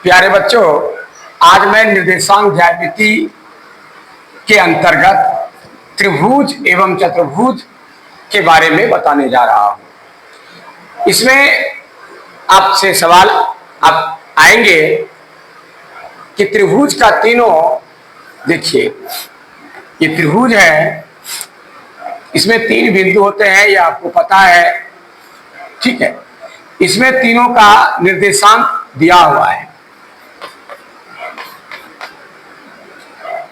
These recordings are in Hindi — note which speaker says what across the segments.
Speaker 1: प्यारे बच्चों, आज मैं निर्देशांक ज्यामिति के अंतर्गत त्रिभुज एवं चतुर्भुज के बारे में बताने जा रहा हूं। इसमें आपसे सवाल आप आएंगे कि त्रिभुज का तीनों, देखिए ये त्रिभुज है, इसमें तीन बिंदु होते हैं, ये आपको पता है, ठीक है। इसमें तीनों का निर्देशांक दिया हुआ है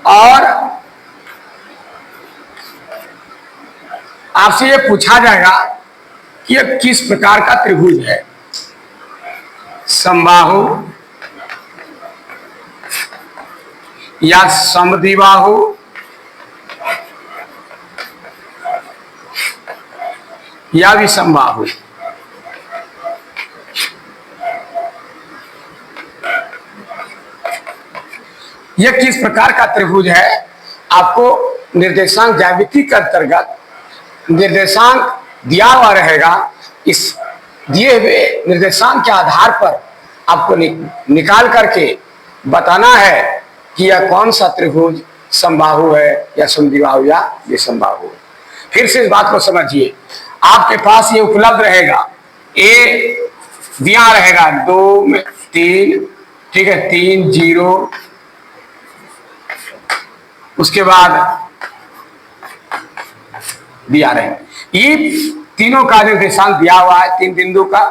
Speaker 1: और आपसे ये पूछा जाएगा कि यह किस प्रकार का त्रिभुज है, समबाहु या समद्विबाहु या विषमबाहु। यह किस प्रकार का त्रिभुज है, आपको निर्देशांक ज्यामिति के अंतर्गत निर्देशांक दिया हुआ रहेगा। इस दिए हुए निर्देशांक के आधार पर आपको निकाल करके बताना है कि यह कौन सा त्रिभुज समबाहु है या समद्विबाहु या विषमबाहु है। फिर से इस बात को समझिए, आपके पास ये उपलब्ध रहेगा, ए दिया रहेगा 2 में 3, ठीक है, 3 0, उसके बाद दिया रहे, ये तीनों का निर्देशांक दिया हुआ है, 3 बिंदु का।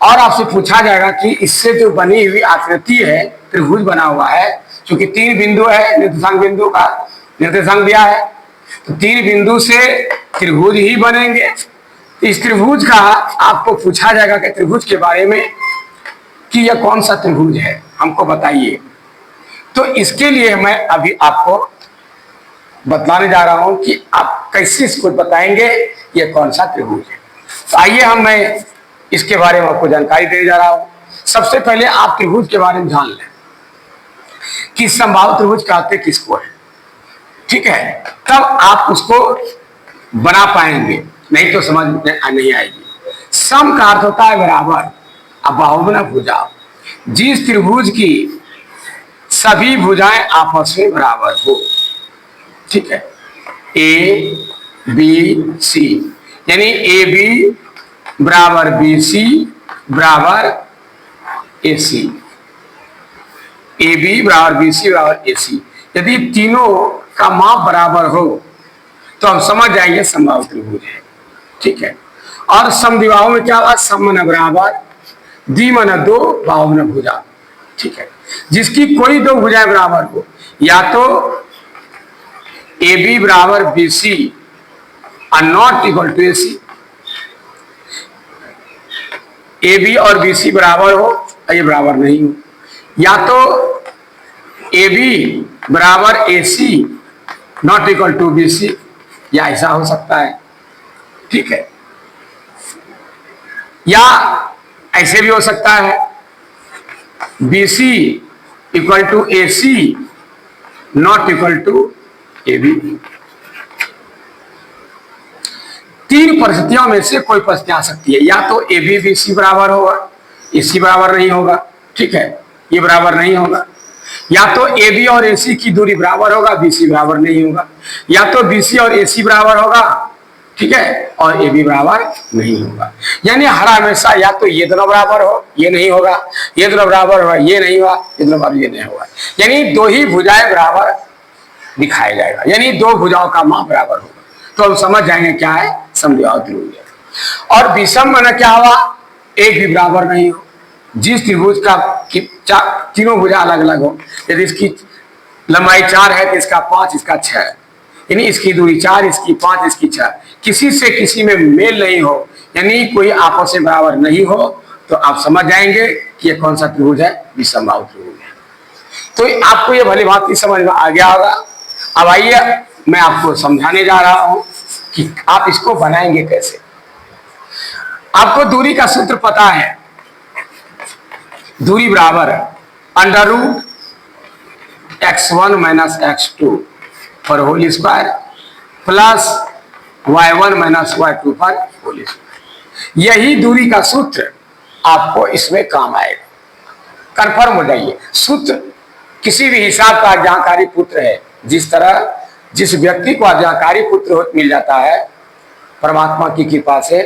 Speaker 1: और आपसे पूछा जाएगा कि इससे जो बनी हुई आकृति है, त्रिभुज बना हुआ है, क्योंकि 3 बिंदु है, निर्देशांक बिंदु का निर्देशांक दिया है, तो 3 बिंदु से त्रिभुज ही बनेंगे। इस त्रिभुज का आपको पूछा जाएगा कि त्रिभुज के बारे में कि यह कौन सा त्रिभुज है, हमको बताइए। तो इसके लिए मैं अभी आपको बतलाने जा रहा हूं कि आप कैसे इसको बताएंगे ये कौन सा त्रिभुज है। तो आइए मैं इसके बारे में आपको जानकारी देने जा रहा हूं। सबसे पहले आप त्रिभुज के बारे में जान लें कि समबाहु त्रिभुज कहते किसको है, ठीक है, तब आप उसको बना पाएंगे, नहीं तो समझ में नहीं आएगी। सम का अर्थ होता है बराबर, अब बाहु में ना भुजा, जिस त्रिभुज की सभी भुजाएं आपस में बराबर हो, ठीक है, ए बी सी, यानी ए बी बराबर बी सी बराबर ए सी, ए बी बराबर बी सी बराबर ए सी। यदि तीनों का माप बराबर हो तो हम समझ जाएंगे समबाहु त्रिभुज है, ठीक है। और समद्विबाहु में क्या हुआ, सम मन बराबर, द्वि मन 2, बाहु मन भुजा, ठीक है, जिसकी कोई 2 भुजाएं बराबर हो, या तो ए बी बराबर बी सी और not equal to A C, A B और बी सी बराबर हो, ये बराबर नहीं हो, या तो ए बी बराबर A C not equal to B C, या ऐसा हो सकता है, ठीक है, या ऐसे भी हो सकता है B C equal to A C not equal to A B. 3 परिस्थितियों में से कोई परिस्थिति आ सकती है, या तो ए बी बी सी बराबर होगा, ए सी बराबर नहीं होगा, ठीक है, ये बराबर नहीं होगा, या तो ए बी और ए सी की दूरी बराबर होगा, बी सी बराबर नहीं होगा, या तो बी सी और ए सी बराबर होगा, ठीक है, और ए बी बराबर नहीं होगा। यानी हर हमेशा या तो ये दोनों बराबर हो, ये नहीं होगा, ये दोनों बराबर होगा, ये नहीं हुआ, ये दोनों बराबर, ये नहीं होगा, यानी 2 ही भुजाएं बराबर दिखाया जाएगा, यानी 2 भुजाओं का माप बराबर होगा, तो हम समझ जाएंगे क्या है, समद्विबाहु त्रिभुज है। और विषम माने क्या हुआ, एक भी बराबर नहीं हो, जिस त्रिभुज का तीनों भुजा अलग अलग हो, यदि इसकी लंबाई 4 है तो इसका 5, इसका 6, यानी इसकी दूरी 4, इसकी 5, इसकी 6, किसी से किसी में मेल नहीं हो, यानी कोई आपस में बराबर नहीं हो, तो आप समझ जाएंगे कि ये कौन सा त्रिभुज है, विषमबाहु त्रिभुज है। तो आपको ये भली भांति समझ में आ गया होगा। अब आइए मैं आपको समझाने जा रहा हूं कि आप इसको बनाएंगे कैसे। आपको दूरी का सूत्र पता है, दूरी बराबर under root x1 minus x2 पर whole square plus y1 minus y2 पर होल स्क्वायर। यही दूरी का सूत्र आपको इसमें काम आएगा। कंफर्म हो जाइए। सूत्र किसी भी हिसाब का आज्ञाकारी पुत्र है। जिस तरह जिस व्यक्ति को आज्ञाकारी पुत्र मिल जाता है परमात्मा की कृपा से,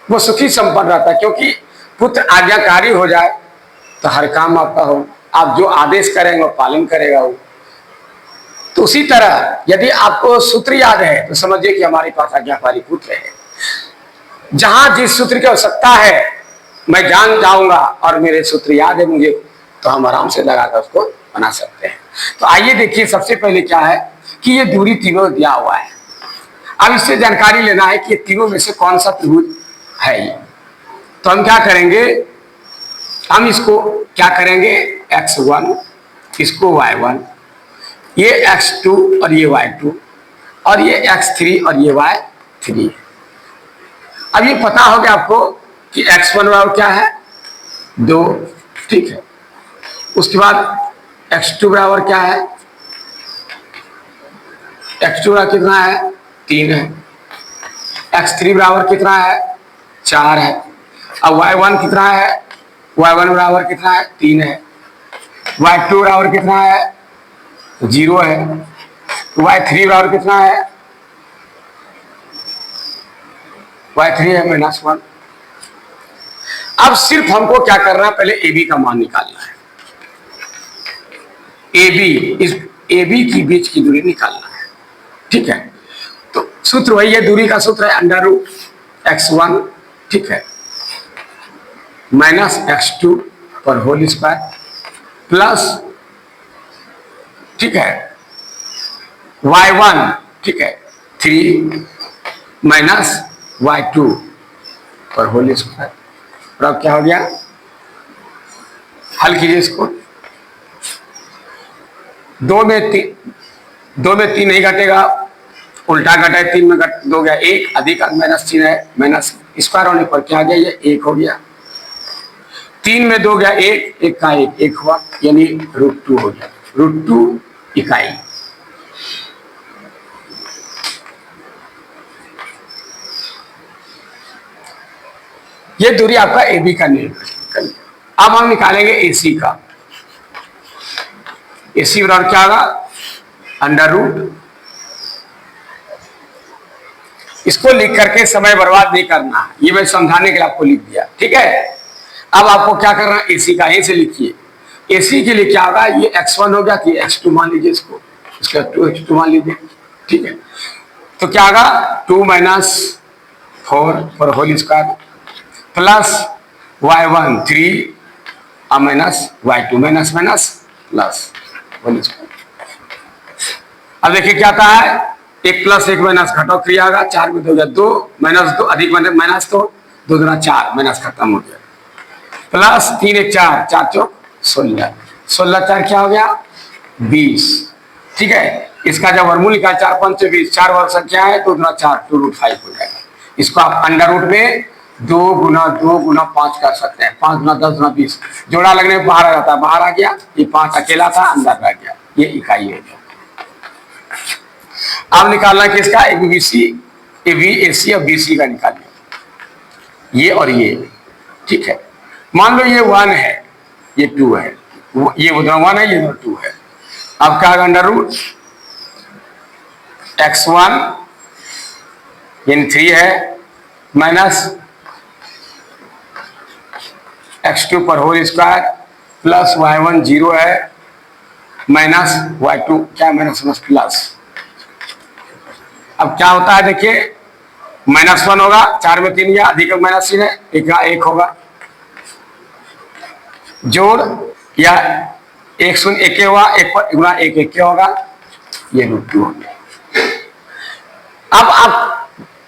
Speaker 1: वो सुखी संपन्न रहता है, क्योंकि पुत्र आज्ञाकारी हो जाए तो हर काम आपका हो, आप जो आदेश करेंगे वो पालन करेगा वो। तो उसी तरह यदि आपको सूत्र याद है तो समझिए कि हमारे पास आज्ञाकारी पुत्र है। जहां जिस सूत्र की आवश्यकता है मैं जान जाऊंगा और मेरे सूत्र याद है मुझे, तो हम आराम से लगाकर उसको बना सकते हैं। तो आइए देखिए, सबसे पहले क्या है कि ये दूरी तीनों दिया हुआ है। अब इससे जानकारी लेना है कि तीनों में से कौन सा त्रिभुज है ये। तो हम क्या करेंगे, हम इसको क्या करेंगे, x1, इसको y1, ये x2 और ये y2, और ये x3 और ये y3। अब ये पता हो गया आपको कि x1 बराबर क्या है, 2, ठीक है। उसके बाद x2 बराबर क्या है, x2 बराबर कितना है, 3 है। x3 बराबर कितना है, 4 है। अब y1 कितना है, y1 बराबर कितना है, 3 है। y2 बराबर कितना है, 0 है। y3 बराबर कितना है, y3 है -1। अब सिर्फ हमको क्या करना है, पहले AB का मान निकालना है। AB, इस AB की बीच की दूरी निकालना है, ठीक है। तो सूत्र वही है, दूरी का सूत्र है √x1, ठीक है, -x2 पर होल स्क्वायर प्लस, ठीक है, y1, ठीक है, 3 माइनस y2 पर होल स्क्वायर। और अब क्या हो गया, हल कीजिए इसको। 2 में 3 नहीं घटेगा, उल्टा घटे, 3 में घट 2 गया 1, अधिक -3 है, माइनस स्क्वायर होने पर क्या आ गया, ये 1 हो गया। 3 में 2 गया 1, 1 का 1 हुआ, यानी √2 हो गया, √2 इकाई। ये दूरी आपका AB का निर्भर। अब हम निकालेंगे AC का। AC बराबर क्या होगा, √, इसको लिख करके समय बर्बाद नहीं करना, ये मैं समझाने के लिए आपको लिख दिया, ठीक है। अब आपको क्या करना है, AC का A से लिखिए। AC के लिए क्या होगा, ये x1 हो गया कि x2 मान लीजिए, इसको इसका 2x2 मान लीजिए, ठीक है। तो क्या होगा, 2 - 4 पर होल स्क्वायर प्लस y1 3 और minus y2 minus minus plus whole square. अब देखिए क्या आता है, 1 + 1 माइनस घटाओ क्रिया होगा, 4 में 2 गया 2, -2 अधिक माइनस 2, 2 दूना 4, माइनस खत्म हो गया, प्लस 3 1 4, 4 चौक 16, 16 4 क्या हो गया, 20, ठीक है। इसका जब वर्गमूल निकाल 4 5 20, 4 वर्ग संख्या है, 2 दूना 4, 2√5 हो जाएगा। इसको आप अंडर में 2 गुना 2 गुना 5 कर सकते हैं, 5 गुना 10 गुना 20, जोड़ा लगने में बाहर आ जाता है, बाहर आ गया, ये 5 अकेला था अंदर रह गया, ये इकाई है। अब निकालना किसका, AB AC और BC का निकालिए, ये और ये, ठीक है। मान लो ये 1 है, ये 2 है, ये उधर 1 है, ये 2 है। अब क्या √, x1 यानी 3 है, माइनस x2 पर होल स्क्वायर प्लस y1 0 है, माइनस y2 क्या माइनस प्लस। अब क्या होता है देखिए, -1 होगा, 4 में 3 गया, अधिक -3 है, 1 का 1 होगा, जोड़ या 1 0 1 हुआ, 1 पर गुना 1 1 होगा, ये √2 हो गया। अब आप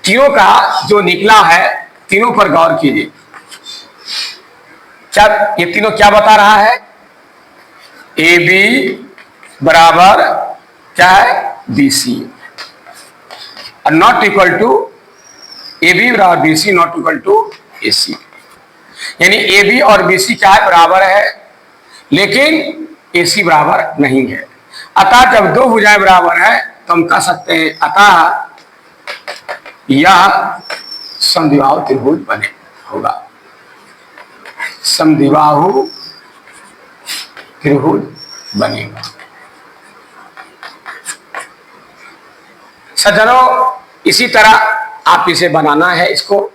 Speaker 1: तीनों का जो निकला है, तीनों पर गौर कीजिए। क्या ये तीनों क्या बता रहा है, AB बराबर क्या है, BC, और नॉट इक्वल टू AB बराबर BC not equal to AC, यानी AB और BC क्या है, बराबर है, लेकिन AC बराबर नहीं है। अतः जब दो भुजाएं बराबर है तो हम कह सकते हैं अतः यह समद्विबाहु त्रिभुज बने होगा। समद्विबाहु त्रिभुज बनेगा। सज्जनों, इसी तरह आप इसे बनाना है। इसको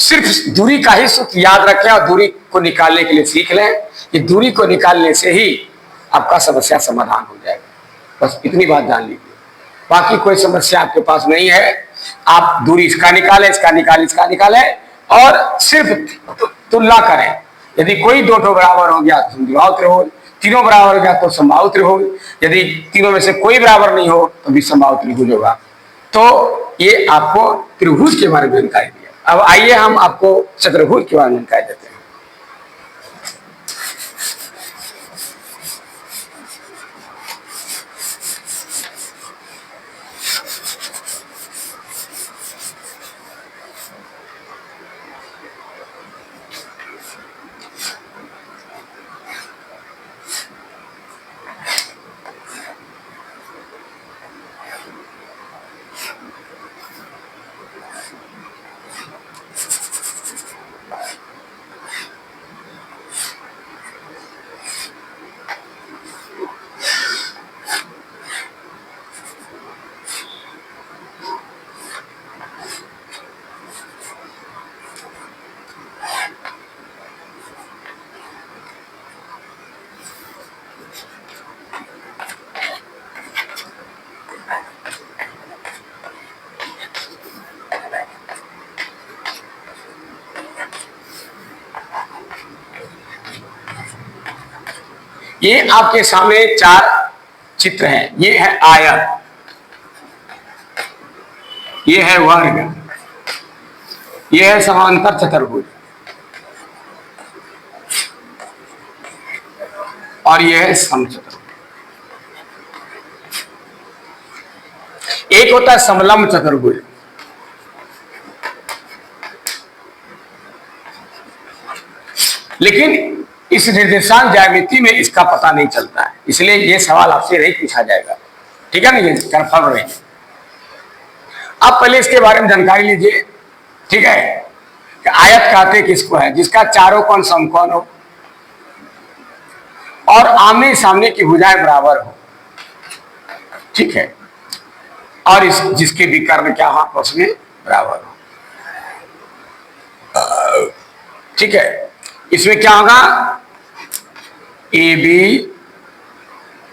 Speaker 1: सिर्फ दूरी का ही सूत्र याद रखें और दूरी को निकालने के लिए सीख लें। ये दूरी को निकालने से ही आपका समस्या समाधान हो जाएगा। बस इतनी बात जान लीजिए, बाकी कोई समस्या आपके पास नहीं है। आप दूरी इसका निकालें, इसका निकालें, इसका निकालें और सिर्फ तुलना करें। यदि कोई दो ठो बराबर हो गया तो द्विबाहु त्रिभुज, तीनों बराबर हो गया तो समबाहु त्रिभुज, यदि तीनों में से कोई बराबर नहीं हो तो विषमबाहु त्रिभुज होगा। तो ये आपको त्रिभुज के बारे में जानकारी दिया। अब आइए हम आपको चतुर्भुज के बारे में जानकारी देते हैं। ये आपके सामने चार चित्र हैं। ये है आयत, ये है वर्ग, ये है समांतर चतुर्भुज और ये है समचतुर्भुज। एक होता है समलंब चतुर्भुज, लेकिन इस निर्देशांक ज्यामिति में इसका पता नहीं चलता है, इसलिए ये सवाल आपसे नहीं पूछा जाएगा। ठीक है ना, ये कन्फर्म रहे। अब पहले इसके बारे में जानकारी लीजिए। ठीक है, कि आयत कहते किसको है? जिसका चारों कोण समकोण हो और आमने सामने की भुजाएं बराबर हो। ठीक है, और इस जिसके विकर्ण क्या हो आपस में बराबर हो। ठीक है, इसमें क्या होगा? ए बी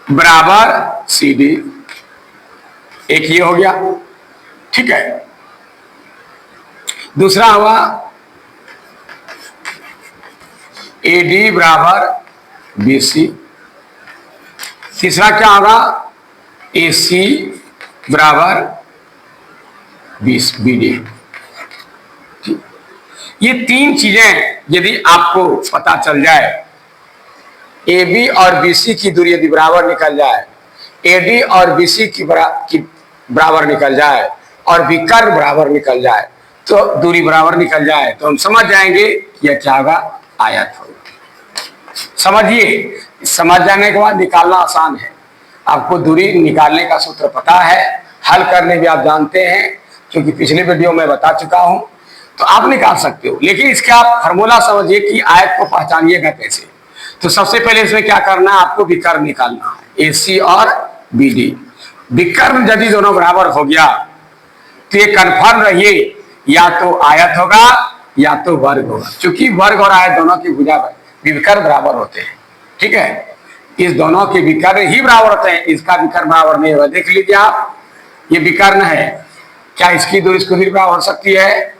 Speaker 1: बराबर सी डी, एक ये हो गया। ठीक है, दूसरा हुआ ए डी बराबर बी सी। तीसरा क्या होगा? ए सी बराबर बी डी। ये तीन चीजें यदि आपको पता चल जाए, ए बी और बी सी की दूरी यदि बराबर निकल जाए, ए डी और बी सी की बराबर निकल जाए और विकर्ण बराबर निकल जाए, तो दूरी बराबर निकल जाए, तो हम समझ जाएंगे यह क्या होगा? आयत होगा। समझिए, समझ जाने के बाद निकालना आसान है। आपको दूरी निकालने का सूत्र पता है, हल करने भी आप जानते हैं, क्योंकि पिछले वीडियो में बता चुका हूं, तो आप निकाल सकते हो। लेकिन इसका आप फॉर्मूला समझिए कि आयत को पहचानिएगा कैसे। तो सबसे पहले इसमें क्या करना है? आपको विकर्ण निकालना है, ए सी और बी डी। विकर्ण यदि दोनों बराबर हो गया तो ये कन्फर्म रहिए, या तो आयत होगा या तो वर्ग होगा, क्योंकि वर्ग और आयत दोनों की भुजा विकर्ण बराबर होते हैं। ठीक है, इस दोनों के विकर्ण ही बराबर होते हैं, इसका विकर्ण बराबर नहीं होगा। देख लीजिए आप, ये विकर्ण है, क्या इसकी दूरी इसको दूरी बराबर हो सकती है?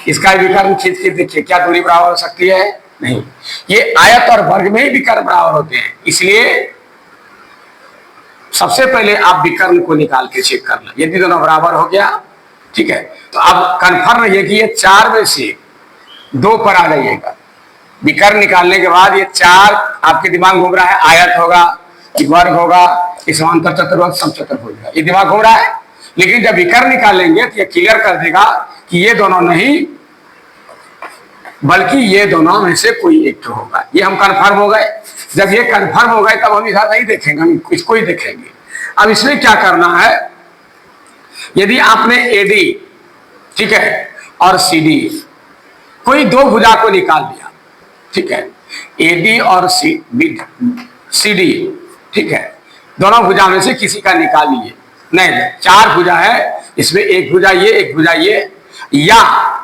Speaker 1: इसका विकर्ण खींच के देखिए, क्या दूरी बराबर हो सकती है? नहीं। ये आयत और वर्ग में ही विकर्ण बराबर होते हैं, इसलिए सबसे पहले आप विकर्ण को निकाल के चेक कर लें। यदि दोनों बराबर हो गया, ठीक है, तो अब कन्फर्म रहिए कि ये चार में से दो पर आ जाइएगा। विकर्ण निकालने के बाद ये चार आपके दिमाग घूम रहा है, आयत होगा कि वर्ग होगा कि समांतर चतुर्भुज समचतुर्भुज होगा, ये दिमाग घूम रहा है। लेकिन जब विकर्ण निकालेंगे तो ये क्लियर कर देगा कि ये दोनों नहीं, बल्कि ये दोनों में से कोई एक तो होगा। ये हम कन्फर्म हो गए। जब ये कन्फर्म हो गए तब हम इधर नहीं देखेंगे, हम इसको ही देखेंगे। अब इसमें क्या करना है? यदि आपने एडी, ठीक है, और सीडी कोई दो भुजा को निकाल दिया, ठीक है, एडी और सी डी, ठीक है। दोनों भुजा में से किसी का निकाल लीजिए। नहीं, 4 भुजा है, इसमें एक भुजा ये, एक भुजा ये, या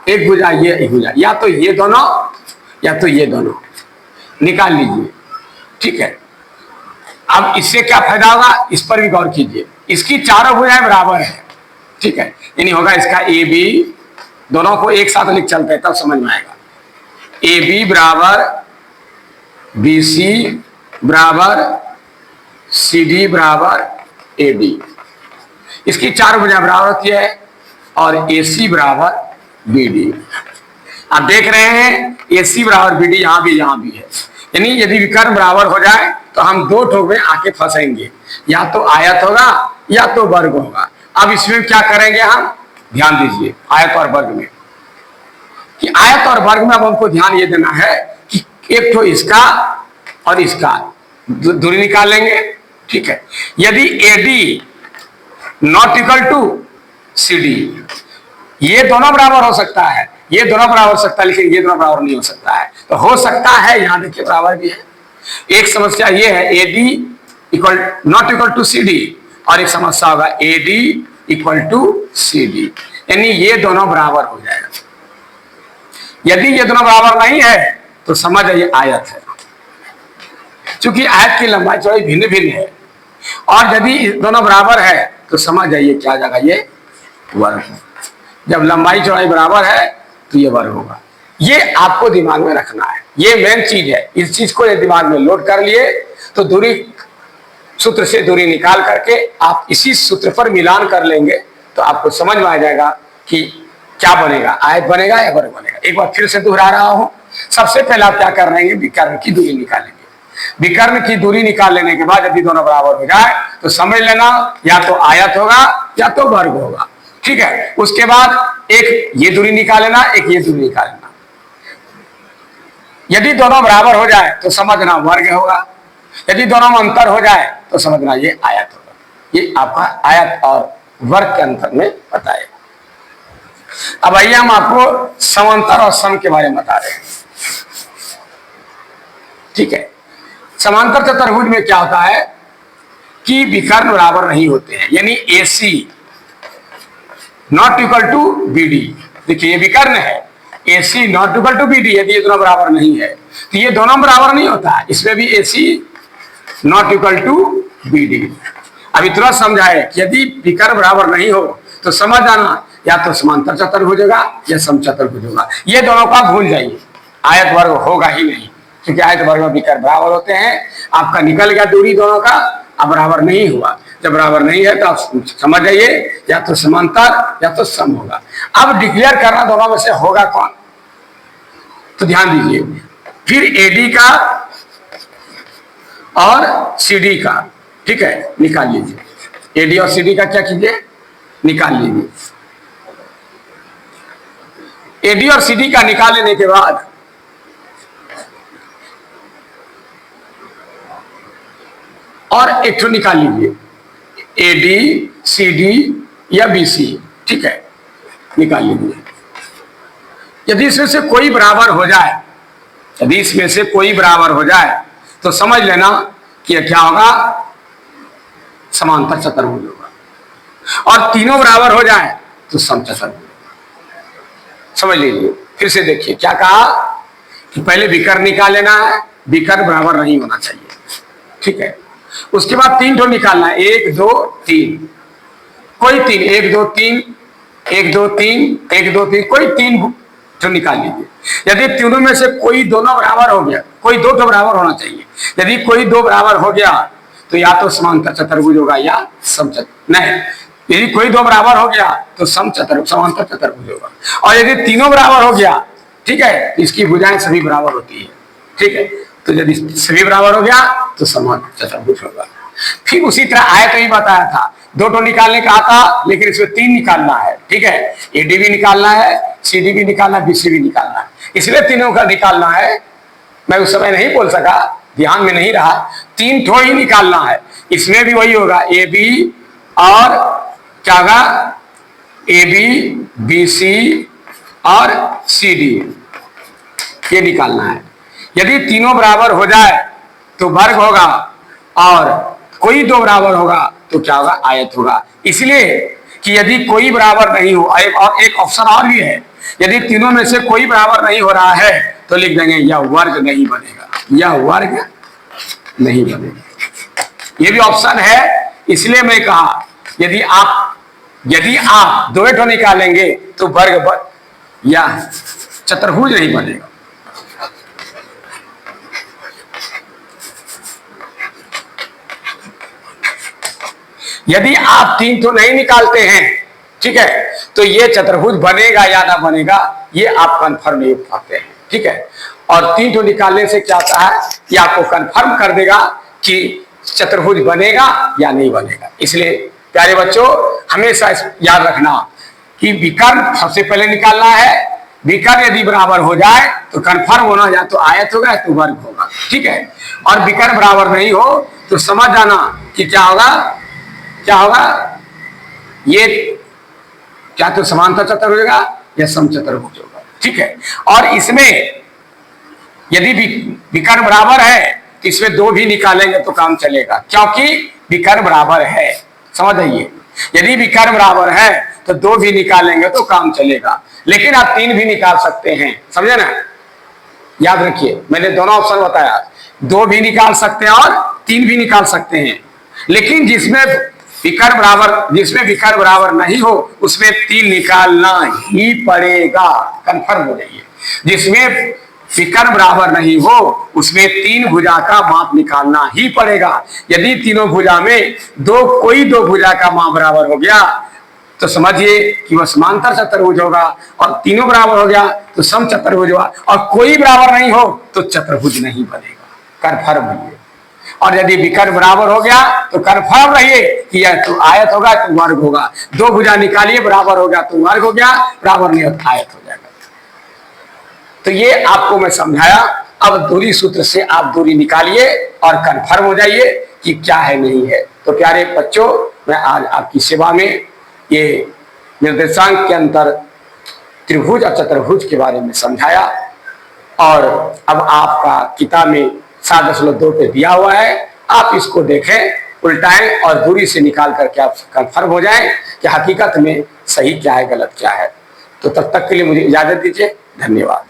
Speaker 1: एक भुजा ये, एक भुजा, या तो ये दोनों या तो ये दोनों निकाल लीजिए, ठीक है। अब इससे क्या फायदा होगा, इस पर भी गौर कीजिए। इसकी चारों भुजाएं बराबर है, ठीक है, यानी होगा इसका ए बी, दोनों को एक साथ लिख चलते हैं तब समझ में आएगा। ए बी बराबर बी सी बराबर सी डी बराबर ए डी। इसकी चार भुजाएं बराबर होती है और ए सी बराबर बी डी। आप देख रहे हैं ए सी बराबर बी डी यहां भी है, यानी यदि विकर्ण बराबर हो जाए तो हम दो ठोक में आके फंसेंगे, या तो आयत होगा या तो वर्ग होगा। अब इसमें क्या करेंगे हम, ध्यान दीजिए आयत और वर्ग में, कि आयत और वर्ग में अब हमको ध्यान ये देना है कि एक तो इसका और इसका दूरी निकाल लेंगे, ठीक है। यदि AD not equal to C D, ये दोनों बराबर हो सकता है, ये दोनों बराबर हो सकता है, लेकिन ये दोनों बराबर नहीं हो सकता है। तो हो सकता है, यहां देखिए बराबर भी है। एक समस्या ये है AD equal not equal to C D, और एक समस्या होगा AD equal to C D, यानी ये दोनों बराबर हो जाएगा। यदि ये दोनों बराबर नहीं है तो समझ आइए आयत है, क्योंकि आयत की लंबाई चौड़ाई भिन्न भिन्न है, और यदि दोनों बराबर है तो समझ जाइए क्या जाएगा, ये वर्ग है। जब लंबाई चौड़ाई बराबर है तो ये वर्ग होगा। ये आपको दिमाग में रखना है, ये मेन चीज है। इस चीज को ये दिमाग में लोड कर लिए तो दूरी सूत्र से दूरी निकाल करके आप इसी सूत्र पर मिलान कर लेंगे तो आपको समझ में आ जाएगा कि क्या बनेगा, आयत बनेगा या वर्ग बनेगा। एक बार फिर से दोहरा रहा हूं, सबसे पहले आप क्या कर रहे हैं, विकर्ण की दूरी निकालेंगे। विकर्ण की दूरी निकाल लेने के बाद यदि दोनों बराबर हो जाए तो समझ लेना या तो आयत होगा या तो वर्ग होगा, ठीक है। उसके बाद एक ये दूरी निकाल लेना, एक ये दूरी निकाल लेना। यदि दोनों बराबर हो जाए तो समझना वर्ग होगा, यदि दोनों में अंतर हो जाए तो समझना ये आयत होगा। ये आपका आयत और वर्ग के अंतर में बताएगा। अब आइए हम आपको समांतर और सम के बारे में बता रहे हैं, ठीक है। समांतर चतुर्भुज में क्या होता है कि विकर्ण बराबर नहीं होते हैं, यानी AC not equal to BD। देखिए ये विकर्ण है, AC not equal to BD, यदि ये दोनों बराबर नहीं है तो ये दोनों बराबर नहीं होता है, इसमें भी AC not equal to BD। अब इतना समझाए कि यदि विकर्ण बराबर नहीं हो तो समझ आना या तो समांतर चतुर्भुज होगा या समचतुर्भुज होगा। ये दोनों का भूल जाइए, आयत वर्ग होगा ही नहीं, क्योंकि आयत वर्ग में विकर्ण बराबर होते हैं। आपका निकल गया दूरी दोनों का, अब बराबर नहीं हुआ। जब बराबर नहीं है तो आप समझ जाइए या तो समांतर या तो सम होगा। अब डिक्लेयर करना दोनों में से होगा कौन, तो ध्यान दीजिए। फिर एडी का और सीडी का, ठीक है, निकाल लीजिए। एडी और सीडी का क्या कीजिए, निकाल लीजिए। एडी और सीडी का निकाल लेने के बाद और एक तो निकाल लीजिए एडी सीडी या बीसी, ठीक है, निकाल लीजिए। यदि इसमें से कोई बराबर हो जाए, यदि इसमें से कोई बराबर हो जाए तो समझ लेना कि यह क्या होगा, समांतर चतुर्भुज होगा। और तीनों बराबर हो जाए तो समचतुर्भुज। समझ लीजिए, फिर से देखिए क्या कहा कि पहले विकर्ण निकाल लेना है, विकर्ण बराबर नहीं होना चाहिए, ठीक है। उसके बाद 3 ठो निकालना है, 1 2 3, कोई 3, 1 2 3, 1 2 3, 1 2 3, कोई 3 ठो निकाल लीजिए। यदि तीनों में से कोई दोनों बराबर हो गया, कोई 2 ठो बराबर होना चाहिए। यदि कोई 2 बराबर हो गया तो या तो समांतर चतुर्भुज होगा या समचतुर्भुज, नहीं, यदि कोई 2 बराबर हो गया तो समांतर चतुर्भुज होगा। और यदि तीनों बराबर हो गया, ठीक है, इसकी भुजाएं सभी बराबर होती है, ठीक है, तो यदि सभी बराबर हो गया तो समांतर चतुर्भुज होगा। फिर उसी तरह आयत ही बताया था, 2 ठो निकालने का आता, लेकिन इसमें 3 निकालना है, ठीक है। एडी भी निकालना है, सीडी भी निकालना है, बीसी भी निकालना है, इसलिए तीनों का निकालना है। मैं उस समय नहीं बोल सका, ध्यान में नहीं रहा, 3 ठो ही निकालना है। इसमें भी वही होगा, ए बी और क्या होगा, ए बी बी सी और सी डी, ये निकालना है। यदि तीनों बराबर हो जाए तो वर्ग होगा, और कोई दो बराबर होगा तो क्या होगा, आयत होगा। इसलिए कि यदि कोई बराबर नहीं हो, और एक ऑप्शन और भी है, यदि तीनों में से कोई बराबर नहीं हो रहा है तो लिख देंगे यह वर्ग नहीं बनेगा, यह वर्ग नहीं बनेगा। ये भी ऑप्शन है। इसलिए मैं कहा यदि आप दो ठो निकालेंगे तो वर्ग या चतुर्भुज नहीं बनेगा। यदि आप तीन तो नहीं निकालते हैं, ठीक है, तो ये चतुर्भुज बनेगा या ना बनेगा ये आप कंफर्म नहीं पाते हैं, ठीक है। और तीन तो निकालने से क्या होता है कि आपको कंफर्म कर देगा कि चतुर्भुज बनेगा या नहीं बनेगा। इसलिए प्यारे बच्चों हमेशा याद रखना कि विकर्ण सबसे पहले निकालना है। विकर्ण यदि बराबर हो जाए तो कंफर्म होना, या तो आयत होगा तो वर्ग होगा, ठीक है। और विकर्ण बराबर नहीं हो तो समझ जाना कि क्या होगा, ये क्या तो समांतर चतुर्भुज होगा या समचतुर्भुज होगा, ठीक है। और इसमें यदि विकर्ण बराबर है तो इसमें दो भी निकालेंगे तो काम चलेगा, क्योंकि विकर्ण बराबर है। समझ आइए, यदि विकर्ण बराबर है तो दो भी निकालेंगे तो काम चलेगा, लेकिन आप तीन भी निकाल सकते हैं, समझे ना। याद रखिए मैंने दोनों ऑप्शन बताया, दो भी निकाल सकते हैं और तीन भी निकाल सकते हैं, लेकिन जिसमें विकर्ण बराबर नहीं हो उसमें तीन निकालना ही पड़ेगा, कंफर्म हो जाइए। जिसमें विकर्ण बराबर नहीं हो उसमें तीन भुजा का माप निकालना ही पड़ेगा। यदि तीनों भुजा में कोई दो भुजा का माप बराबर हो गया तो समझिए कि वह समांतर चतुर्भुज होगा, और तीनों बराबर हो गया तो समचतुर्भुज होगा, और कोई बराबर नहीं हो तो चतुर्भुज नहीं बनेगा, कंफर्म रहिए। और यदि विकर्ण बराबर हो गया तो कंफर्म रहिए कि यह तो आयत होगा तो वर्ग होगा। दो भुजा निकालिए, बराबर हो गया तो वर्ग हो गया, बराबर नहीं हो तो आयत हो जाएगा। तो ये आपको मैं समझाया। अब दूरी सूत्र से आप दूरी निकालिए और कंफर्म हो जाइए कि क्या है नहीं है। तो प्यारे बच्चों मैं आज आपकी सेवा में ये निर्देशांक के अंतर त्रिभुज और चतुर्भुज के बारे में समझाया, और अब आपका किताब में 7.2 पे दिया हुआ है, आप इसको देखें, उल्टाएं और दूरी से निकाल करके आप कंफर्म हो जाएं कि हकीकत में सही क्या है गलत क्या है। तो तब तक के लिए मुझे इजाजत दीजिए, धन्यवाद।